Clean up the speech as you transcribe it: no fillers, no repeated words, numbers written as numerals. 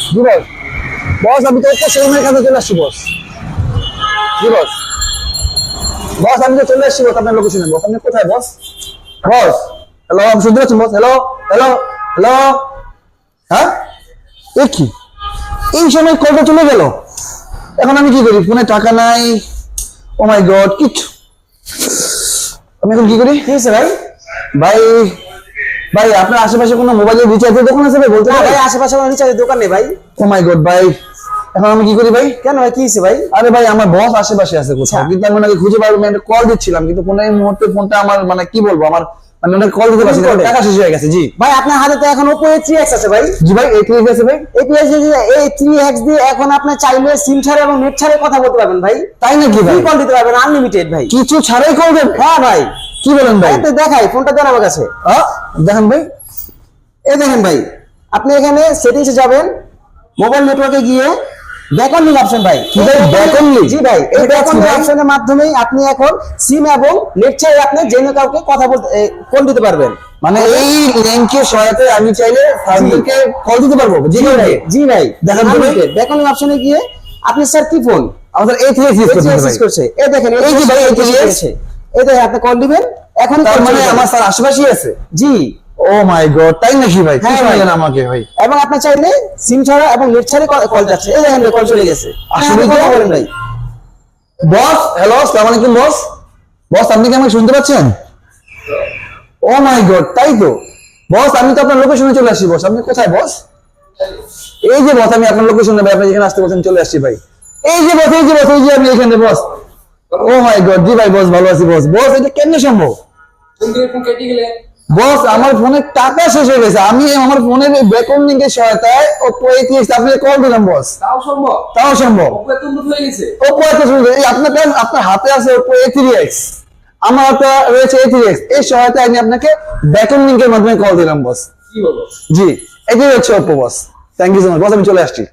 জি বস। বস আমি তো একটা শোরুমের কাছে চলে আসছি বস। জি বস। বস আমি তো চলে আসছি বস আপনার লোকেশনে বস। আপনি কোথায় বস? বস হ্যালো, আমি শুনতে পাচ্ছি বস। Hello hello hello. হ্যাঁ এ কি, এই সময় কলটা চলে গেল। এখন আমি কি করি? ফোনে টাকা নাই। ও মাই গড, কিচ্ছু। আমি এখন কি করি? কি হয়েছে ভাই? ভাই ভাই আপনার আশেপাশে কোনো মোবাইলের রিচার্জের দোকান আছে ভাই? বলতে না পারেন? ভাই, আশেপাশে কোনো রিচার্জের দোকান নেই ভাই। ও মাই গড ভাই, এখন আমি কি করি ভাই? কেন ভাই, কি হয়েছে ভাই? আরে ভাই আমার বস আশেপাশে আছে কোথাও, আচ্ছা। কিন্তু আমি ওনাকে খুঁজে পাবো, আমি একটা কল দিচ্ছিলাম, কিন্তু কোনো এই মুহূর্তে ফোনটা আমার মানে কি বলবো, আমার আমি ওনাকে কল দিতে পারছি না, করলেন? টাকা শেষ হয়ে গেছে। জি ভাই আপনার হাতে তো এখন Oppo A3X আছে ভাই। জি ভাই, এই ঠিক আছে ভাই। A3X দিয়ে এখন আপনি চাইলে সিম ছাড়া এবং নেট ছাড়া কথা বলতে পারবেন ভাই। তাই নাকি ভাই? কল দিতে পারবেন আনলিমিটেড ভাই। কিছু ছাড়াই কল দেবে? হ্যাঁ ভাই। কি বলেন ভাই? তো দেখাই, ফোনটা দেন আমার কাছে। দেখেন ভাই। এই দেখেন ভাই, আপনি এখানে সেটিংসে যাবেন, মোবাইল নেটওয়ার্কে গিয়ে ব্যাক অন অপশন ভাই। কি ভাই back only? জি ভাই, এই এটা ব্যাক কি অন ভাই? অপশনের মাধ্যমেই আপনি এখন সিম এবং নেট ছাড়া আপনি যে কোনো কাউকে কথা বলতে ফোন দিতে পারবেন। মানে এই লিংকের সহায়তায় আমি চাইলে ফার্মদেরকে কল দিতে পারবো? জি ভাই। জি ভাই, দেখেন তো ভাই। ব্যাক অন অপশনে গিয়ে আপনি স্যার কি ফোন আমাদের A3X ইউজ করতে হবে ভাই। করছে, এই দেখেন এই যে ভাই A3X, এই দেখেন আপনি কল দিবেন এখন। তার মানে আমার স্যার আশেপাশেই আছে। জি। ও মাই গড, তাই নাকি ভাই? কি হ্যাঁ ভাই। শোনালেন আমাকে ভাই? এবং আপনি চাইলে সিম ছাড়া এবং নেট ছাড়া কল যাচ্ছে, এই দেখেন কল চলে গেছে। আসলে কথা তো- বলেন ভাই। বস হ্যালো, আসসালামু আলাইকুম বস। বস আপনি কি আমাকে শুনতে পাচ্ছেন? ও মাই গড, তাই তো বস, আমি তো আপনার লোকেশনে চলে আসছি বস। আপনি কোথায় বস? এই যে বস, আমি আপনার লোকেশনে ভাই, আপনি যেখানে আসতে বলছেন চলে আসছি ভাই। এই যে বস, এই যে বস, এই যে আমি এখানে বস। ও মাই গড, জি ভাই বস, ভালো আছি বস। বস এটা কেমনে সম্ভব? বস আমার ফোনে টাকা শেষ হয়ে গেছে, আমি আমার ফোনের ব্যাকআপ লিংকের সহায়তায় Oppo A3X আপনাকে কল দিলাম বস। তাও সম্ভব? Oppo এত সুন্দর, এই আপনার আপনার হাতে আছে Oppo A3X, আমার হাতে রয়েছে A3X, এই সহায়তায় আমি আপনাকে ব্যাকআপ লিংকের মাধ্যমে কল দিলাম বস। জি, এটাই হচ্ছে Oppo boss. Thank you so much boss, আমি চলে আসছি।